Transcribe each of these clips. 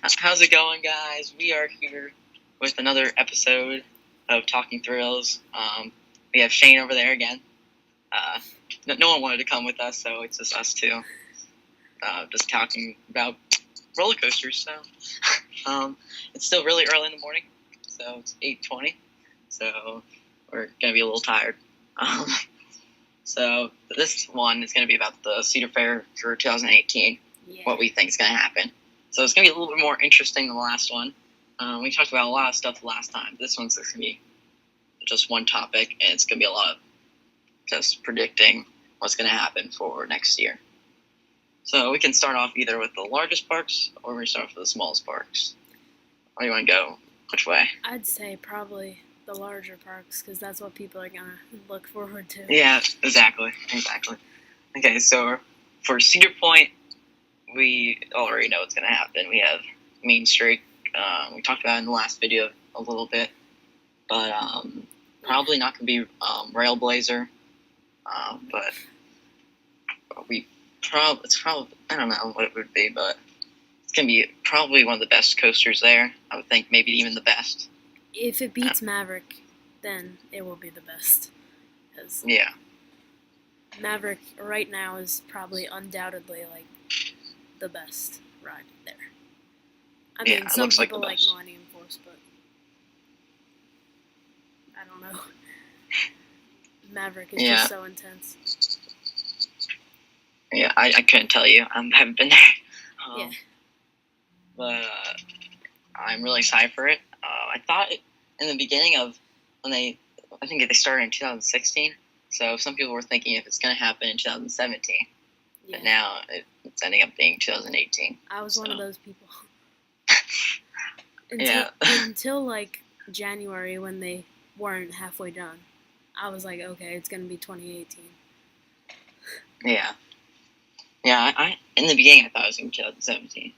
How's it going, guys? We are here with another episode of Talking Thrills. We have Shane over there again. No one wanted to come with us, so it's just us two. Just talking about roller coasters. So it's still really early in the morning, so it's 8:20. So we're gonna be a little tired. So this one is gonna be about the Cedar Fair for 2018. Yeah. What we think is gonna happen. So it's going to be a little bit more interesting than the last one. We talked about a lot of stuff the last time. This one's going to be just one topic, and it's going to be a lot of just predicting what's going to happen for next year. So we can start off either with the largest parks, or we start off with the smallest parks. Where do you want to go? Which way? I'd say probably the larger parks, because that's what people are going to look forward to. Yeah, exactly. Okay, so for Cedar Point, we already know what's going to happen. We have Mean Streak. We talked about it in the last video a little bit, but probably not going to be Railblazer. But it's probably, I don't know what it would be, but it's going to be probably one of the best coasters there. I would think maybe even the best. If it beats Maverick, then it will be the best. Yeah. Maverick right now is probably undoubtedly like the best ride there. I mean, some people like Millennium Force, but I don't know. Maverick is just so intense. Yeah, I couldn't tell you. I haven't been there. But I'm really excited for it. I thought in the beginning of when I think they started in 2016. So some people were thinking if it's going to happen in 2017. Yeah. But now it's ending up being 2018. I was one of those people. Yeah. Until like January when they weren't halfway done. I was like, okay, it's going to be 2018. Yeah. Yeah, I in the beginning I thought it was going to be 2017.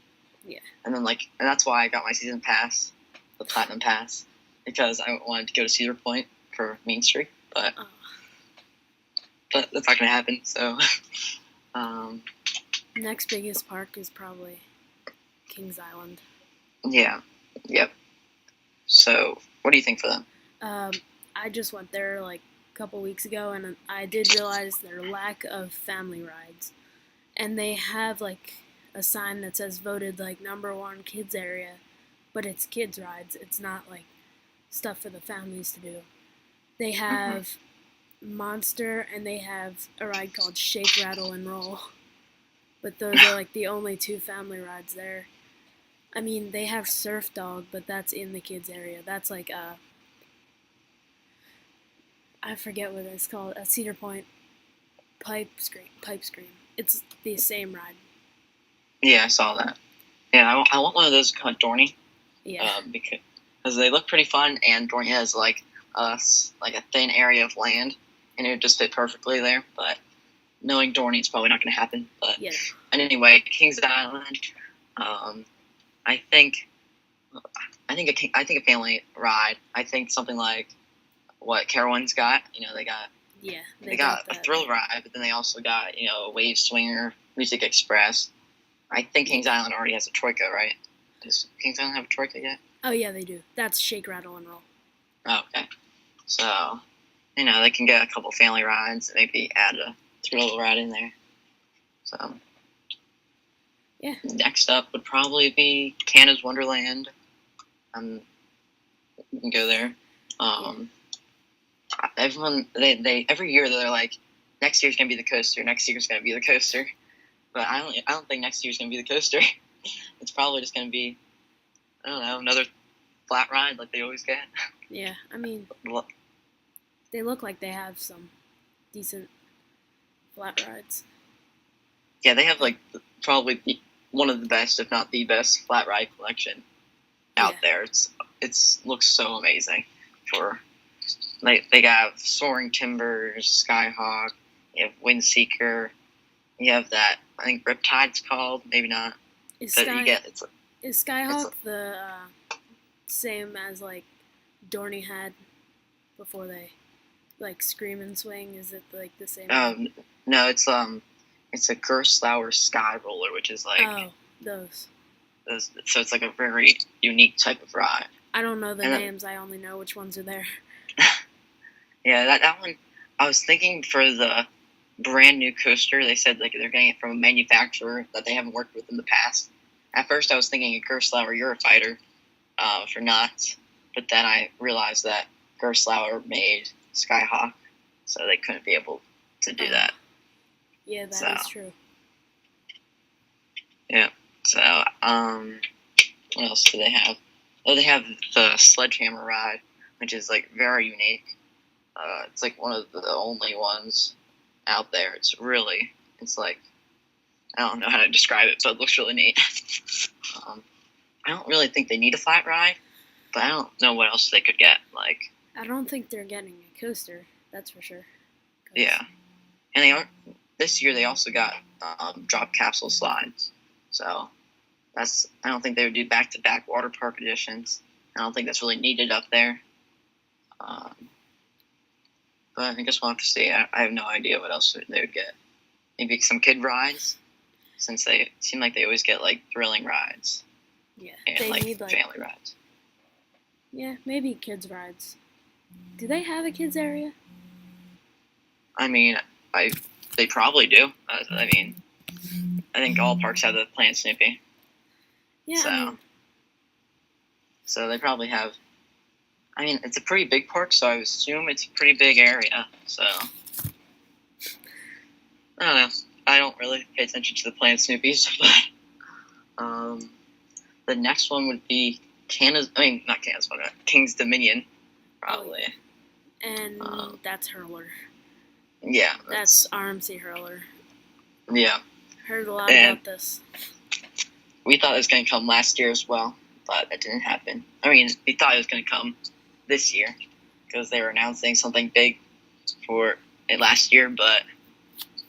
Yeah. And then and that's why I got my season pass, the Platinum Pass, because I wanted to go to Cedar Point for Main Street, but that's not going to happen, so... Next biggest park is probably Kings Island. Yeah. Yep. So, what do you think for them? I just went there like a couple weeks ago, and I did realize their lack of family rides. And they have like a sign that says voted like #1 kids area, but it's kids rides. It's not like stuff for the families to do. They have Monster, and they have a ride called Shake, Rattle, and Roll. But those are like the only 2 family rides there. I mean, they have Surf Dog, but that's in the kids area. That's like I forget what it's called, a Cedar Point Pipe Scream. It's the same ride. Yeah, I saw that. Yeah, I want one of those called Dorney. Yeah. Because they look pretty fun, and Dorney has like a thin area of land, and it would just fit perfectly there. But knowing Dorney, it's probably not going to happen. But yeah. And anyway, Kings Island. I think a family ride. I think something like what Carowinds got. They got. Yeah. They got a thrill ride, but then they also got a Wave Swinger, Music Express. I think Kings Island already has a Troika, right? Does Kings Island have a Troika yet? Oh yeah, they do. That's Shake, Rattle, and Roll. Oh, okay. So, they can get a couple family rides and maybe add a thrill ride in there. So, yeah. Next up would probably be Canada's Wonderland. We can go there. Everyone, they every year they're like, next year's gonna be the coaster. Next year's gonna be the coaster. But I don't think next year's gonna be the coaster. It's probably just gonna be, I don't know, another flat ride like they always get. Yeah, I mean, they look like they have some decent flat rides. Yeah, they have probably one of the best, if not the best, flat ride collection out there. It looks so amazing. They got Soaring Timbers, Skyhawk, you have Windseeker, you have that, I think Riptide's called, maybe not. Is Skyhawk the same as like Dorney had before they Scream and Swing? Is it like the same? No, it's a Gerstlauer Sky Roller, which is like those. So it's like a very unique type of ride. I don't know the names. I only know which ones are there. Yeah, that one. I was thinking for the brand new coaster, they said like they're getting it from a manufacturer that they haven't worked with in the past. At first, I was thinking a Gerstlauer Eurofighter for Knott's, but then I realized that Gerstlauer made Skyhawk, so they couldn't be able to do that. Yeah, that is true. Yeah. So, what else do they have? Oh, they have the Sledgehammer ride, which is like very unique. It's like one of the only ones out there. It's like, I don't know how to describe it, but it looks really neat. I don't really think they need a flat ride, but I don't know what else they could get. Like, I don't think they're getting a coaster. That's for sure. Yeah, and this year they also got drop capsule slides. So I don't think they would do back-to-back water park editions. I don't think that's really needed up there. But I guess we'll have to see. I have no idea what else they would get. Maybe some kid rides, since they seem like they always get like thrilling rides. Yeah, and they like need like family rides. Yeah, maybe kids rides. Do they have a kids area? I mean, they probably do. I mean, I think all parks have the Plant Snoopy. Yeah. So they probably have. I mean, it's a pretty big park, so I would assume it's a pretty big area. So I don't know. I don't really pay attention to the Plant Snoopies, but the next one would be King's Dominion, probably. And that's Hurler. Yeah. That's RMC Hurler. Yeah. Heard a lot about this. We thought it was going to come last year as well, but that didn't happen. I mean, we thought it was going to come this year because they were announcing something big for it last year, but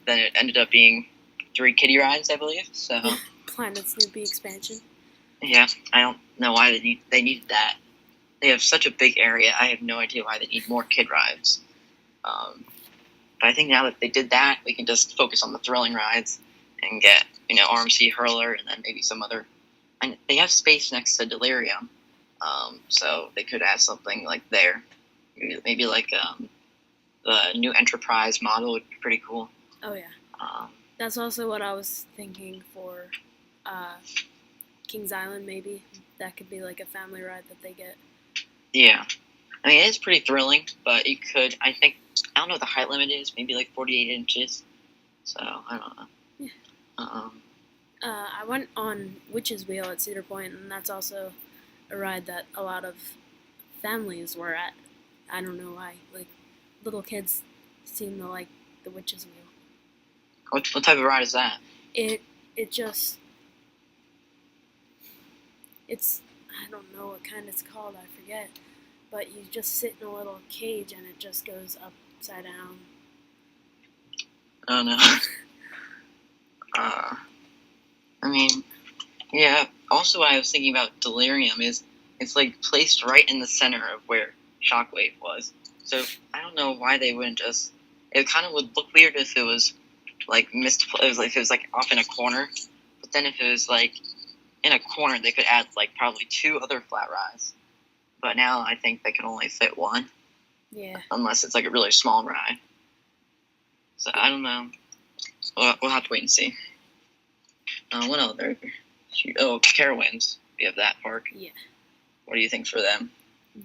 then it ended up being 3 kiddie rides, I believe. So Planet Snoopy expansion. Yeah, I don't know why they needed that. They have such a big area. I have no idea why they need more kid rides. But I think now that they did that, we can just focus on the thrilling rides and get, RMC Hurler and then maybe some other. And they have space next to Delirium, so they could add something like there. Maybe like the new Enterprise model would be pretty cool. Oh yeah. That's also what I was thinking for Kings Island. Maybe that could be like a family ride that they get. Yeah. I mean, it is pretty thrilling, but you could, I don't know what the height limit is, maybe like 48 inches. So, I don't know. Yeah. I went on Witch's Wheel at Cedar Point, and that's also a ride that a lot of families were at. I don't know why. Like, little kids seem to like the Witch's Wheel. What type of ride is that? It's, I don't know what kind it's called, I forget. But you just sit in a little cage and it just goes upside down. Oh no. I mean, yeah. Also, what I was thinking about Delirium is it's like placed right in the center of where Shockwave was. So I don't know why they wouldn't just. It kind of would look weird if it was like if it was like off in a corner. But then if it was like in a corner, they could add like probably 2 other flat rides. But now I think they can only fit 1. Yeah. Unless it's like a really small ride. So I don't know. We'll have to wait and see. What other? Oh, Carowinds. We have that park. Yeah. What do you think for them?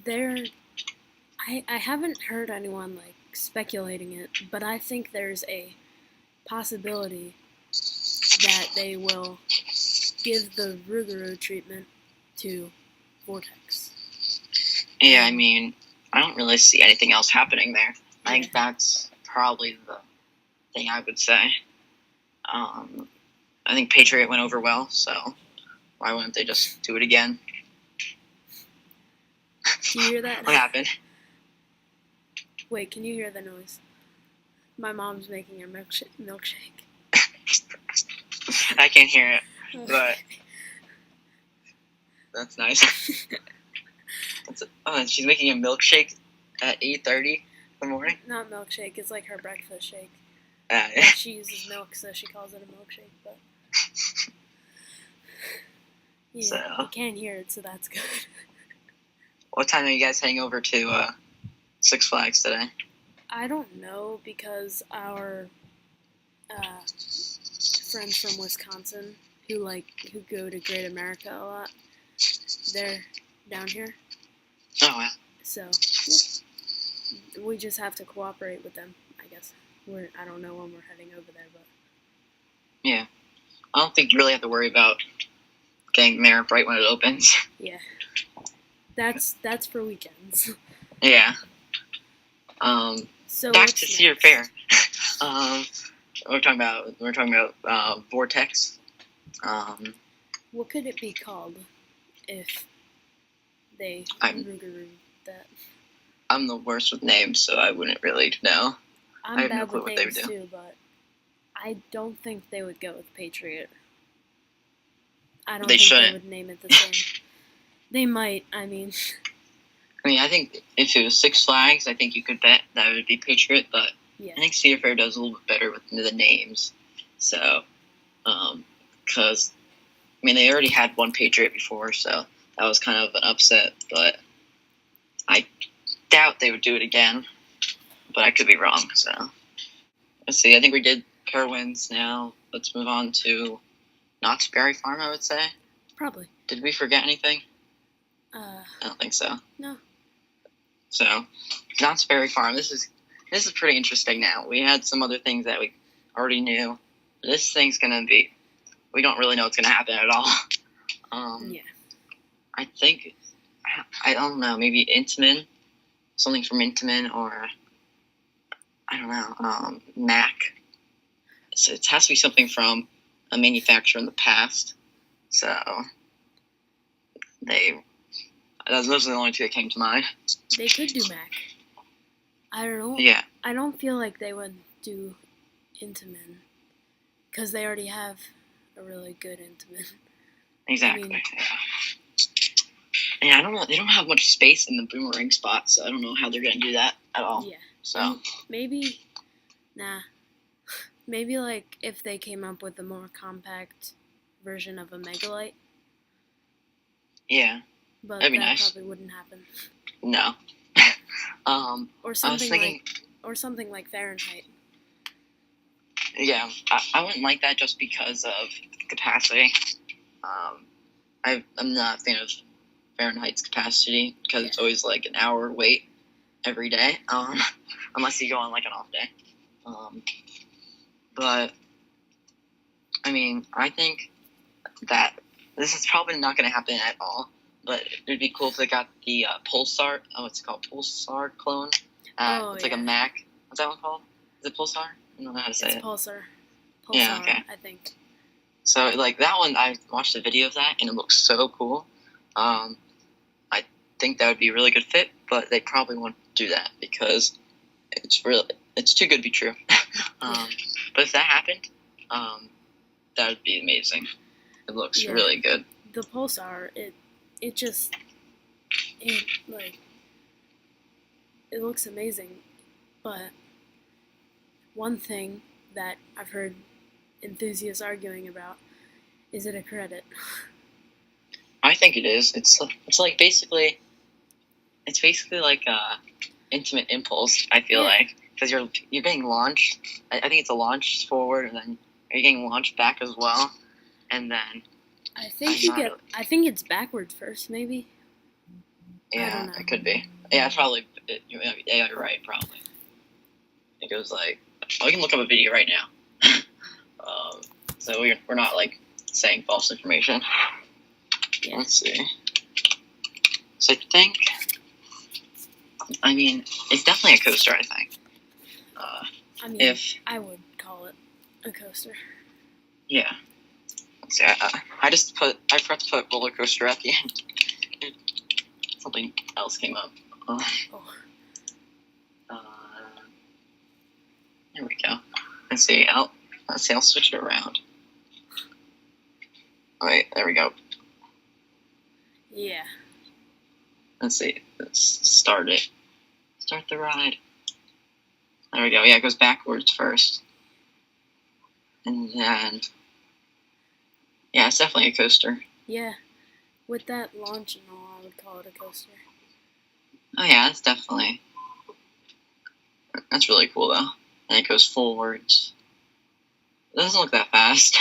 I haven't heard anyone like speculating it, but I think there's a possibility that they will give the Rougarou treatment to Vortex. Yeah, I mean, I don't really see anything else happening there. I think that's probably the thing I would say. I think Patriot went over well, so why wouldn't they just do it again? Can you hear that? What happened? Wait, can you hear the noise? My mom's making a milkshake. I can't hear it, but that's nice. She's making a milkshake at 8:30 in the morning? Not milkshake, it's like her breakfast shake. Yeah. She uses milk, so she calls it a milkshake. But Yeah, So, you can't hear it, so that's good. what time are you guys heading over to Six Flags today? I don't know because our friends from Wisconsin who go to Great America a lot, they're down here. Oh, wow. So yeah, we just have to cooperate with them, I guess. I don't know when we're heading over there, but yeah, I don't think you really have to worry about getting there right when it opens. yeah, that's for weekends. Yeah. So Back what's to Cedar next? Fair. We're talking about Vortex. What could it be called if they I'm rougaroo that? I'm the worst with names, so I wouldn't really know. I I'm have no bad clue with what they would names do. too, but I don't think they would go with Patriot. I don't They think shouldn't. they would name it the same. They might. I mean, I think if it was Six Flags, I think you could bet that it would be Patriot, but yeah. I think Cedar Fair does a little bit better with the names. So, because they already had one Patriot before, so that was kind of an upset. But I doubt they would do it again. But I could be wrong. So let's see. I think we did Kerwin's now. Let's move on to Knott's Berry Farm. I would say. Probably. Did we forget anything? I don't think so. No. So, Knott's Berry Farm. This is pretty interesting. Now we had some other things that we already knew. This thing's gonna be. We don't really know what's gonna happen at all. Yeah. I think. I don't know. Maybe Intamin. Something from Intamin, or I don't know. Mac. So it has to be something from a manufacturer in the past. So those are the only two that came to mind. They could do Mac. I don't know. Yeah. I don't feel like they would do Intamin because they already have a really good Intamin. Exactly. Yeah, I don't know. They don't have much space in the boomerang spot, so I don't know how they're gonna do that at all. Yeah. So maybe, maybe like if they came up with a more compact version of a Megalite. Yeah. But that'd be that nice. probably wouldn't happen. No. Or something like Fahrenheit. Yeah, I wouldn't like that just because of capacity. I'm not a fan of Fahrenheit's capacity because it's always like an hour wait every day, unless you go on like an off day. But I think that this is probably not going to happen at all. But it'd be cool if they got the Pulsar. What's it called? Pulsar clone. It's like a Mac. What's that one called? Is it Pulsar? I don't know how to say it. Pulsar. Yeah, okay. I think. So, like, that one, I watched a video of that, and it looks so cool. I think that would be a really good fit, but they probably won't do that because it's too good to be true. But if that happened, that would be amazing. It looks really good. The Pulsar, it looks amazing, but one thing that I've heard enthusiasts arguing about, is it a credit? I think it is. It's like basically like Intimate Impulse. I feel like because you're getting launched. I think it's a launch forward, and then you're getting launched back as well, and then I think it's backwards first, maybe. Yeah, it could be. Yeah, probably. Yeah, you're right. Probably. It goes like. We can look up a video right now. So we're not like saying false information. Yeah. Let's see. So I think. It's definitely a coaster. I think. I would call it a coaster. Yeah. Let's see. I forgot to put roller coaster at the end. Something else came up. There we go. Let's see. I'll switch it around. All right, there we go. Yeah. Let's see. Let's start it. Start the ride. There we go. Yeah, it goes backwards first. And then... Yeah, it's definitely a coaster. Yeah. With that launch and all, I would call it a coaster. Oh yeah, that's really cool though. And it goes forwards. It doesn't look that fast.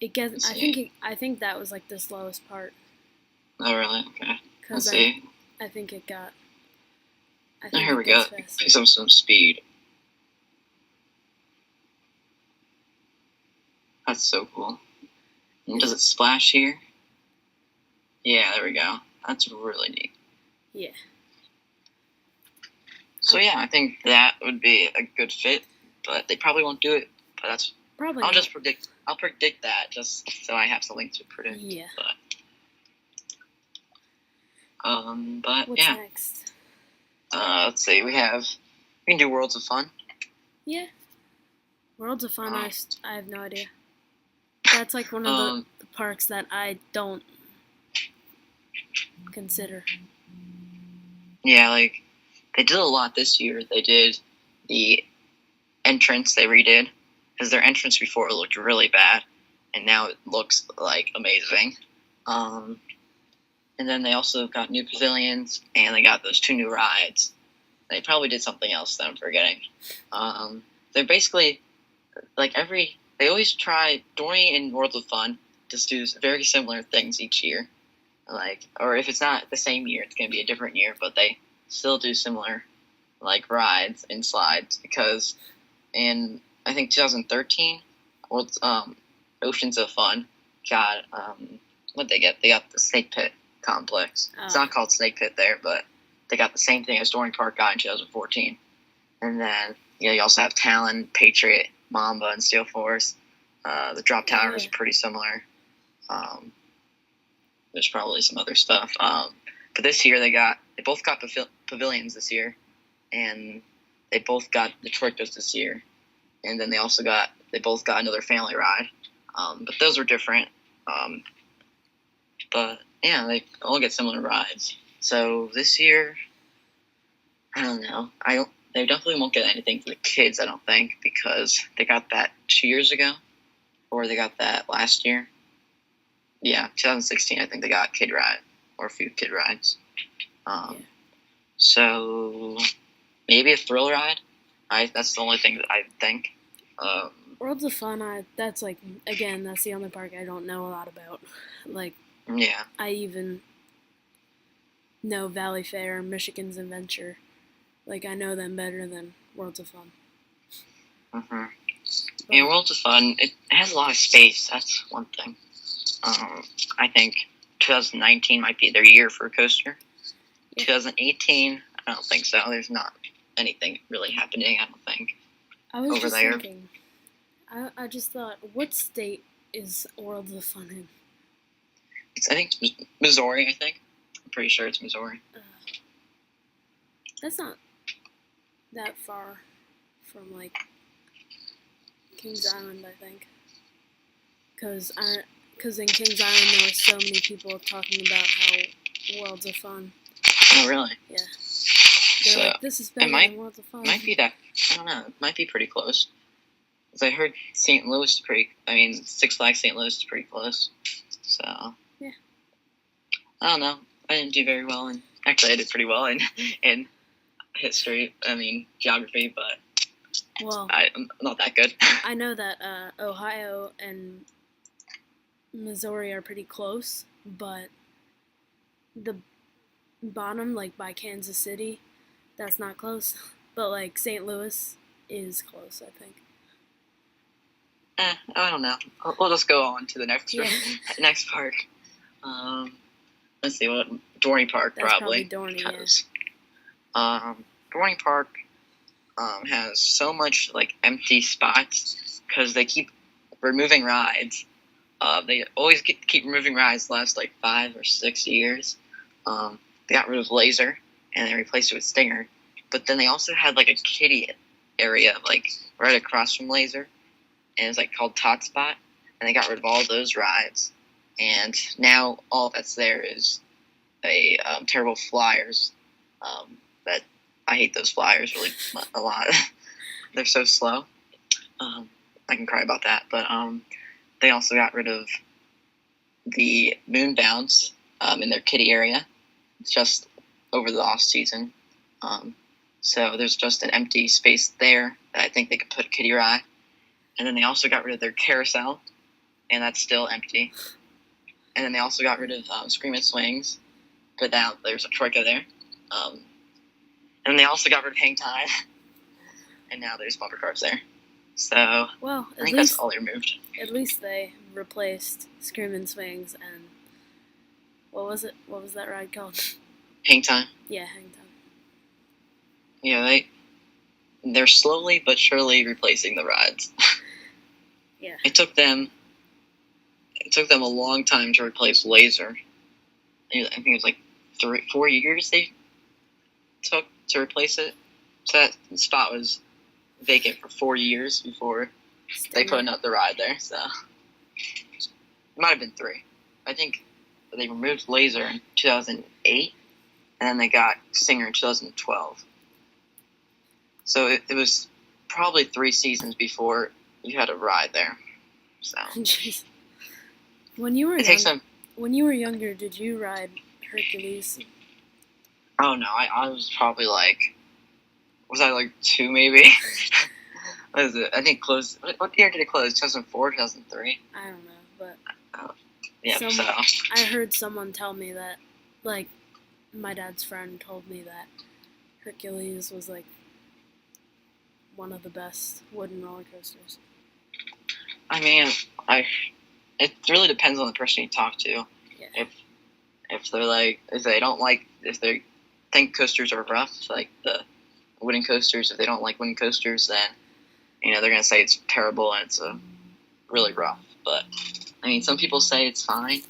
It gets. I think that was like the slowest part. Oh really? Okay. Let's Because see. I think it got. I Oh, think here it we go. gets faster. Some speed. That's so cool. And does it splash here? Yeah, there we go. That's really neat. Yeah. So yeah, I think that would be a good fit, but they probably won't do it. But that's Probably. I'll not. just predict. I'll predict that just so I have something to predict. Yeah. But What's yeah. next? Let's see. We can do Worlds of Fun. Yeah. Worlds of Fun. I have no idea. That's like one of the parks that I don't consider. Yeah, like they did a lot this year. They did the entrance they redid because their entrance before looked really bad, and now it looks like amazing. And then they also got new pavilions, and they got those 2 new rides. They probably did something else that I'm forgetting. They're basically like they always try during in Worlds of Fun just do very similar things each year. Like, or if it's not the same year, it's going to be a different year, but they still do similar like rides and slides because in I think 2013, Oceans of Fun got what they get? They got the Snake Pit complex. It's not called Snake Pit there, but they got the same thing as Dorney Park got in 2014. And then you also have Talon, Patriot, Mamba, and Steel Force. The Drop Towers are pretty similar. There's probably some other stuff. But this year they both got pavilions this year, and they both got Detroit Ghost this year, and then they both got another family ride. But those were different. But yeah, they all get similar rides. So this year, I don't know. They definitely won't get anything for the kids, I don't think, because they got that 2 years ago, or they got that last year. Yeah, 2016, I think they got kid ride, or a few kid rides. So maybe a thrill ride. That's the only thing that I think. Worlds of Fun, that's like, again, that's the only park I don't know a lot about. Like, yeah. I even know Valley Fair, Michigan's Adventure. Like, I know them better than Worlds of Fun. Mm-hmm. Yeah, Worlds of Fun, it has a lot of space. That's one thing. I think 2019 might be their year for a coaster. Yeah. 2018, I don't think so. There's not anything really happening, I don't think. I was over just there. Thinking. I just thought, what state is Worlds of Fun in? I think it's Missouri, I think. I'm pretty sure it's Missouri. That's not that far from, like, Kings Island, I think. Because in Kings Island there were so many people talking about how Worlds of Fun. Oh, really? Yeah. They're like, this is better than Worlds of Fun. It might be that. I don't know. It might be pretty close. Because I heard St. Louis is Six Flags St. Louis is pretty close. So. Yeah. I don't know. I didn't do very well actually I did pretty well in history, geography, but I'm not that good. I know that Ohio and Missouri are pretty close, but the bottom, like by Kansas City, that's not close. But like St. Louis is close, I think. I don't know. We'll just go on to the next part. Let's see, what Dorney Park that's probably. Dorney, Dorney Park has so much like empty spots because they keep removing rides. They always keep removing rides the last like 5 or 6 years. They got rid of Laser and they replaced it with Stinger. But then they also had like a kiddie area like right across from Laser, and it's like called Tot Spot, and they got rid of all those rides. And now all that's there is a terrible Flyers. That I hate those Flyers really a lot. They're so slow. I can cry about that. But they also got rid of the moon bounce in their kiddie area. It's just over the off season. So there's just an empty space there that I think they could put a kiddie ride. And then they also got rid of their carousel, and that's still empty. And then they also got rid of Screamin' Swings, but now there's a troika there. And then they also got rid of Hang Time, and now there's bumper cars there. So Well, I think that's all they removed. At least they replaced Screamin' Swings and what was it? What was that ride called? Hang Time. Yeah, Hang Time. Yeah, they're slowly but surely replacing the rides. Yeah. It took them a long time to replace Laser. I think it was like 4 years they took to replace it. So that spot was vacant for 4 years before they put another ride there. So it might have been 3. I think they removed Laser in 2008, and then they got Singer in 2012. So it was probably 3 seasons before you had a ride there. So Jeez. When you were younger, did you ride Hercules? Oh no, I was probably was I 2 maybe? What is it? I think closed. What year did it close? 2004, 2003? I don't know, but yeah. So I heard someone tell me that, my dad's friend told me that Hercules was one of the best wooden roller coasters. I mean, it really depends on the person you talk to. Yeah. If they're if they think coasters are rough, like the wooden coasters, if they don't like wooden coasters, then they're gonna say it's terrible and it's really rough. But I mean, some people say it's fine.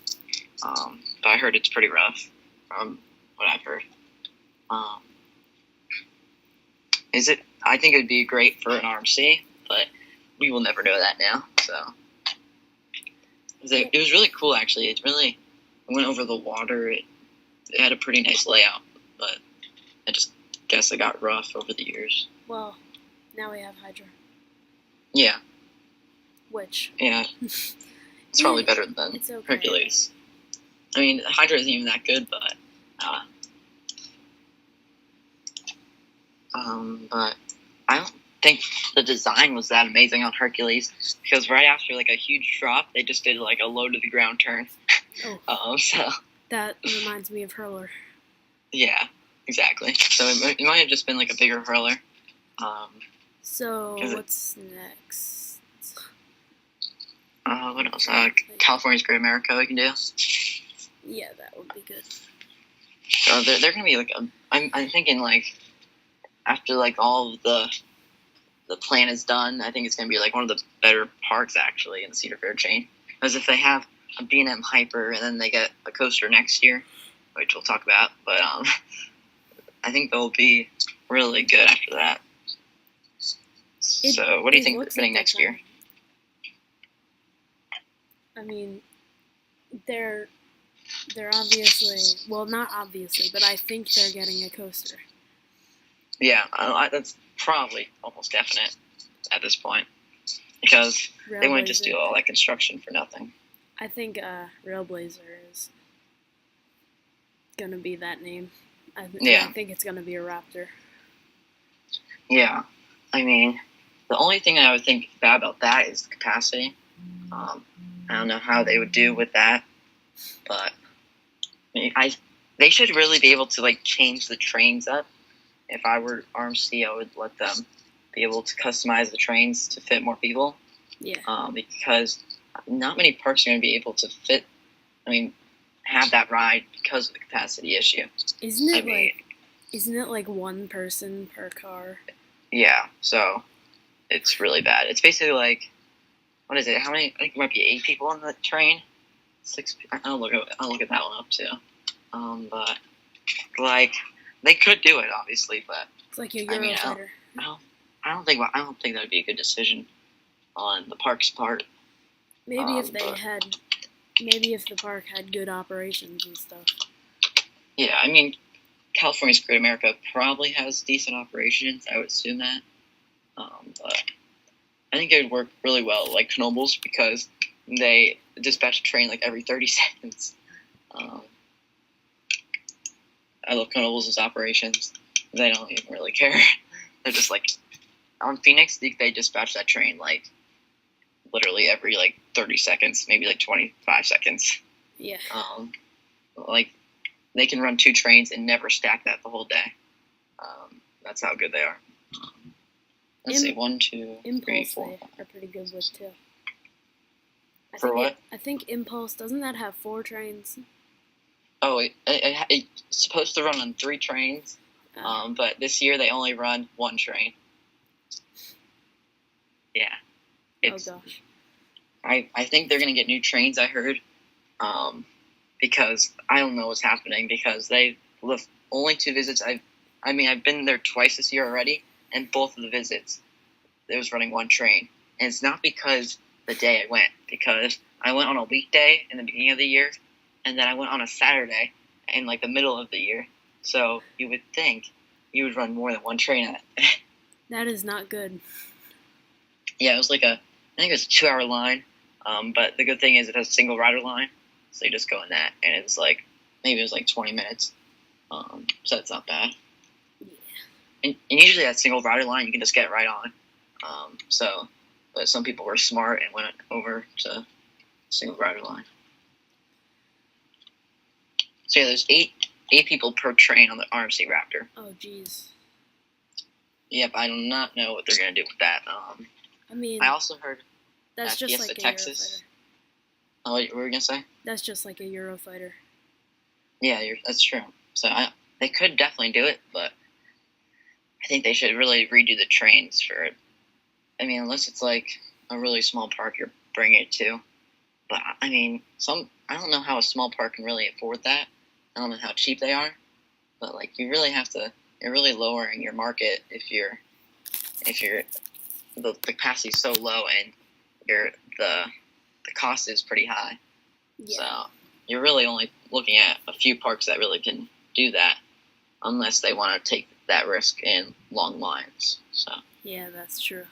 But I heard it's pretty rough from what I've heard. I think it would be great for an RMC, but we will never know that now. So it was really cool, actually. It went over the water. It had a pretty nice layout, but I just guess it got rough over the years. Well, now we have Hydra. Yeah. Which? Yeah. It's probably better than okay. Hercules. I mean, Hydra isn't even that good, but I don't think the design was that amazing on Hercules, because right after a huge drop, they just did a low to the ground turn. Oh. So that reminds me of Hurler. Yeah, exactly. So it might have just been a bigger Hurler. So what's next? What else? California's Great America we can do. Yeah, that would be good. So they're gonna be I'm thinking after all of the plan is done, I think it's gonna be one of the better parks actually in the Cedar Fair chain. Because if they have a B&M Hyper and then they get a coaster next year, which we'll talk about, but I think they'll be really good after that. So what do you think is happening next year? I mean, they're obviously, well, not obviously, but I think they're getting a coaster. Yeah, that's probably almost definite at this point, because they wouldn't just do all that construction for nothing. I think Railblazer is going to be that name. I think it's going to be a Raptor. Yeah, I mean, the only thing I would think bad about that is the capacity. I don't know how they would do with that, but they should really be able to change the trains up. If I were RMC, I would let them be able to customize the trains to fit more people. Yeah. Because not many parks are going to be able to fit. Have that ride because of the capacity issue. Isn't it one person per car? Yeah. So it's really bad. It's basically what is it? How many? I think it might be 8 people on the train. 6. I'll look at that one up too. But they could do it, obviously, but it's like a Eurofighter. I don't think that would be a good decision on the park's part. Maybe if the park had good operations and stuff. Yeah, I mean, California's Great America probably has decent operations. I would assume that, but I think it would work really well like Knoebels, because they dispatch a train like every 30 seconds. I love Carnival's operations. They don't even really care. They're just like, on Phoenix, they dispatch that train like literally every like 30 seconds, maybe like 25 seconds. Yeah. Like they can run 2 trains and never stack that the whole day. That's how good they are. Let's see, 1, 2, 3, 4. Impulse they are pretty good with too. For what? I think Impulse, doesn't that have 4 trains? Oh, it's supposed to run on 3 trains, but this year they only run 1 train. Yeah. Oh gosh. I think they're gonna get new trains. I heard, because I don't know what's happening because the only 2 visits I've been there twice this year already, and both of the visits it was running 1 train, and it's not because the day I went, because I went on a weekday in the beginning of the year, and then I went on a Saturday in like the middle of the year. So you would think you would run more than 1 train at it. That is not good. Yeah, it was like I think it was a 2-hour line, but the good thing is it has a single rider line, so you just go in that, and it's like, maybe it was like 20 minutes, so it's not bad. Yeah. And usually that single rider line, you can just get right on. But some people were smart and went over to single rider line. So yeah, there's 8 people per train on the RMC Raptor. Oh jeez. Yep, I do not know what they're gonna do with that. I mean, I also heard that's just Fiesta, like a Texas. Eurofighter. Oh, what were you gonna say? That's just like a Eurofighter. Yeah, that's true. So they could definitely do it, but I think they should really redo the trains for it. I mean, unless it's like a really small park you're bringing it to. But I mean, I don't know how a small park can really afford that. I don't know how cheap they are, but like you're really lowering your market if the capacity is so low and the cost is pretty high. Yeah. So you're really only looking at a few parks that really can do that, unless they want to take that risk in long lines. So yeah, that's true.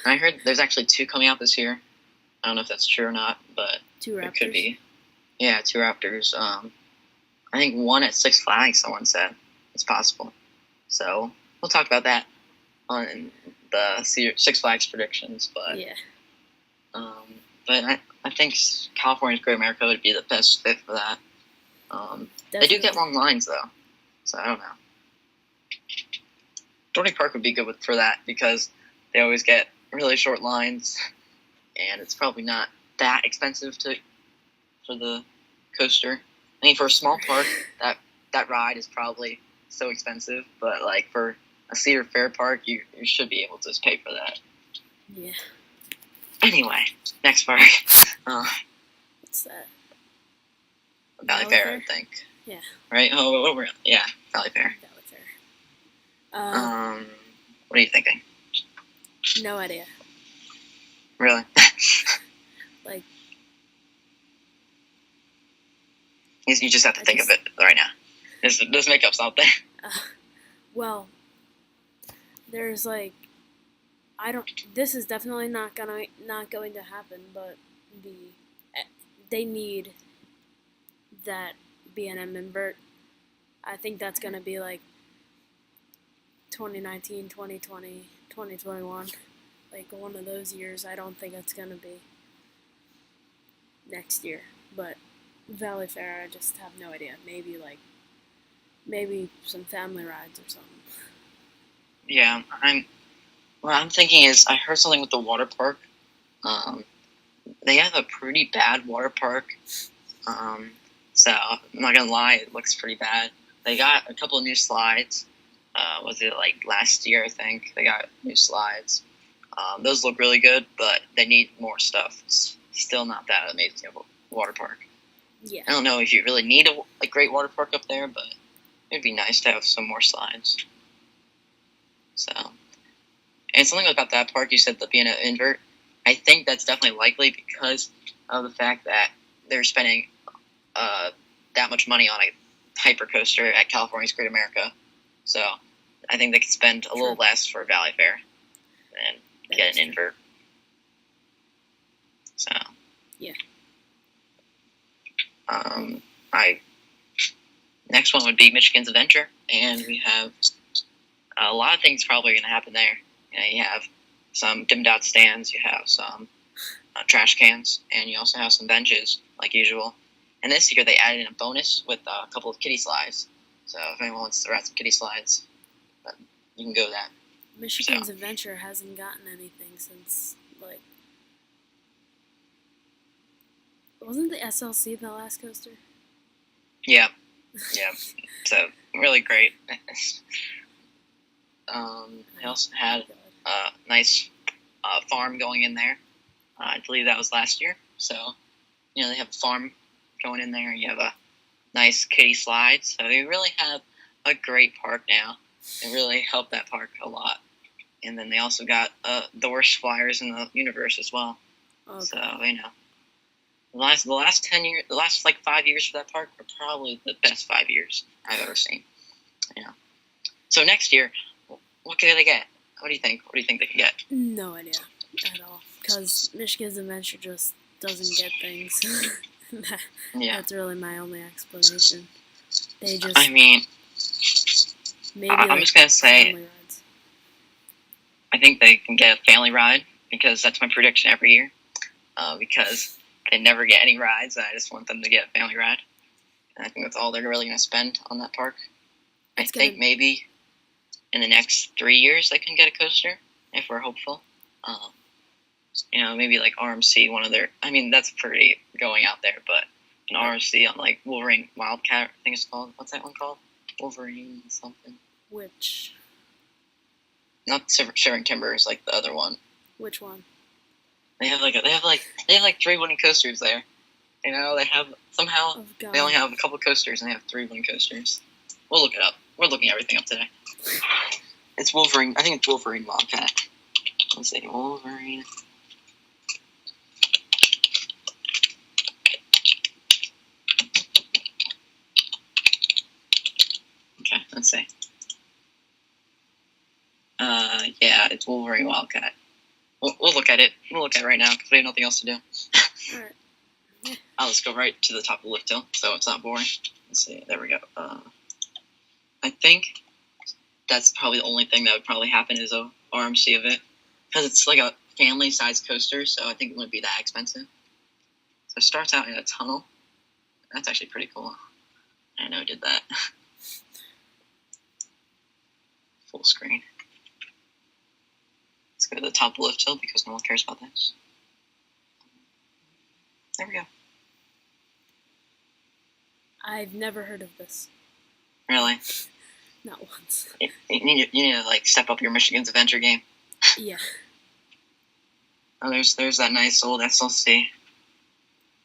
I heard there's actually 2 coming out this year. I don't know if that's true or not, but 2 Raptors. it could be. Yeah, 2 Raptors. I think 1 at Six Flags, someone said. It's possible. So we'll talk about that on the Six Flags predictions. But yeah. But I think California's Great America would be the best fit for that. They do get long lines, though. So I don't know. Dorney Park would be good for that because they always get really short lines, and it's probably not that expensive for the coaster. I mean, for a small park, that ride is probably so expensive, but like for a Cedar Fair park, you should be able to just pay for that. Yeah. Anyway, next park. What's that? Valley Fair, I think. Yeah. Right? Oh, what were yeah, Valley Fair. Valley Fair. What are you thinking? No idea. Really? Like, you just have to think of it right now. Just make up something. Well, there's like, this is definitely not going to happen, but they need that B&M invert. I think that's going to be like 2019, 2020, 2021, like one of those years. I don't think it's going to be next year, but Valley Fair, I just have no idea. Maybe some family rides or something. Yeah, what I'm thinking is I heard something with the water park. They have a pretty bad water park. So I'm not gonna lie, it looks pretty bad. They got a couple of new slides. Was it like last year? I think they got new slides. Those look really good, but they need more stuff. It's still not that amazing of a water park. Yeah. I don't know if you really need a great water park up there, but it'd be nice to have some more slides. So, and something about that park, you said the being an invert. I think that's definitely likely because of the fact that they're spending that much money on a hyper coaster at California's Great America. So I think they could spend a little less for Valley Fair and get an invert. So Yeah. Next one would be Michigan's Adventure, and we have a lot of things probably going to happen there. You have some dimmed out stands, you have some trash cans, and you also have some benches, like usual. And this year they added in a bonus with a couple of kiddie slides. So if anyone wants to ride some kiddie slides, you can go that. Michigan's Adventure hasn't gotten anything since, like... Wasn't the SLC the last coaster? Yeah. So, really great. They also had a nice farm going in there. I believe that was last year. So, they have a farm going in there. You have a nice kiddie slide. So, they really have a great park now. It really helped that park a lot. And then they also got the worst flyers in the universe as well. Okay. So, the last 10 years, the last 5 years for that park were probably the best 5 years I've ever seen. So next year, what can they get? What do you think? What do you think they can get? No idea at all, because Michigan's Adventure just doesn't get things. That's really my only explanation. They just. Maybe I'm just gonna say. I think they can get a family ride, because that's my prediction every year. Because they never get any rides, and I just want them to get a family ride. And I think that's all they're really going to spend on that park. I think maybe in the next 3 years they can get a coaster, if we're hopeful. Maybe like RMC, one of their... that's pretty going out there, but an RMC on like Wolverine Wildcat, I think it's called. What's that one called? Wolverine something. Which? Not Shivering Timbers, like the other one. Which one? They have like 3 wooden coasters there. They have somehow they only have a couple coasters and they have 3 wooden coasters. We'll look it up. We're looking everything up today. It's Wolverine. I think it's Wolverine Wildcat. Let's see, Wolverine. Okay, let's see. Yeah, it's Wolverine Wildcat. We'll look at it. We'll look at it right now because we have nothing else to do. Alright. Yeah. I'll just go right to the top of the lift hill so it's not boring. Let's see. There we go. I think that's probably the only thing that would probably happen is a RMC of it. Because it's like a family-sized coaster, so I think it wouldn't be that expensive. So it starts out in a tunnel. That's actually pretty cool. I know I did that. Full screen. Let's go to the top of the lift hill because no one cares about this. There we go. I've never heard of this. Really? Not once. You need to step up your Michigan's Adventure game. Yeah. Oh, there's that nice old SLC.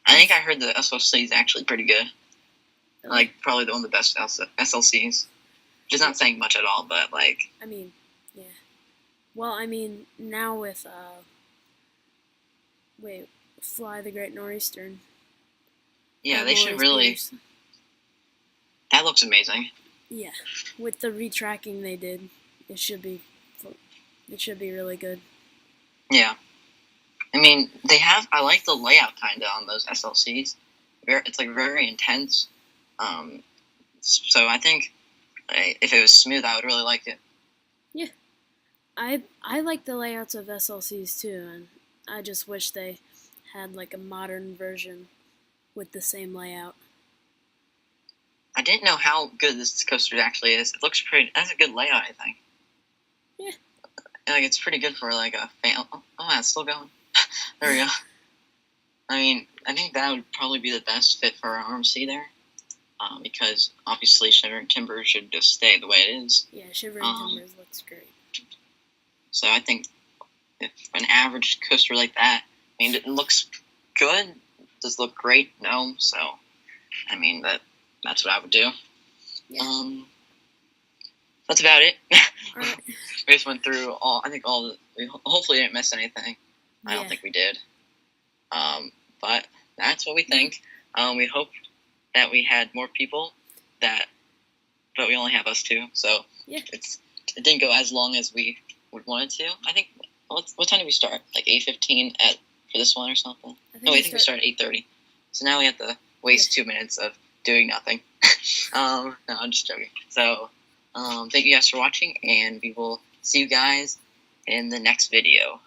I think I heard the SLC is actually pretty good. Really? Probably one of the best SLCs. Just not saying much at all, but yeah. Well, now with Fly the Great Northeastern. Yeah, they should really. That looks amazing. Yeah, with the retracking they did, it should be really good. Yeah, I like the layout kinda on those SLCs. It's very intense. So I think if it was smooth, I would really like it. Yeah, I like the layouts of SLCs too, and I just wish they had a modern version with the same layout. I didn't know how good this coaster actually is. It looks pretty. That's a good layout, I think. Yeah. It's pretty good for a fan. Oh, it's still going. There we go. I think that would probably be the best fit for our RMC there. Because obviously Shivering Timbers should just stay the way it is. Yeah, Shivering Timbers looks great. So I think if an average coaster like that, it looks good. Does look great? No. So, that's what I would do. Yeah. That's about it. All right. We just went through we hopefully didn't miss anything. Yeah. I don't think we did. But that's what we think. We hope that we had more people but we only have us 2. So yeah. It didn't go as long as we would want it to. I think, what time did we start? 8:15 for this one or something? No, I think we start at 8:30. So now we have to waste 2 minutes of doing nothing. No, I'm just joking. So, thank you guys for watching, and we will see you guys in the next video.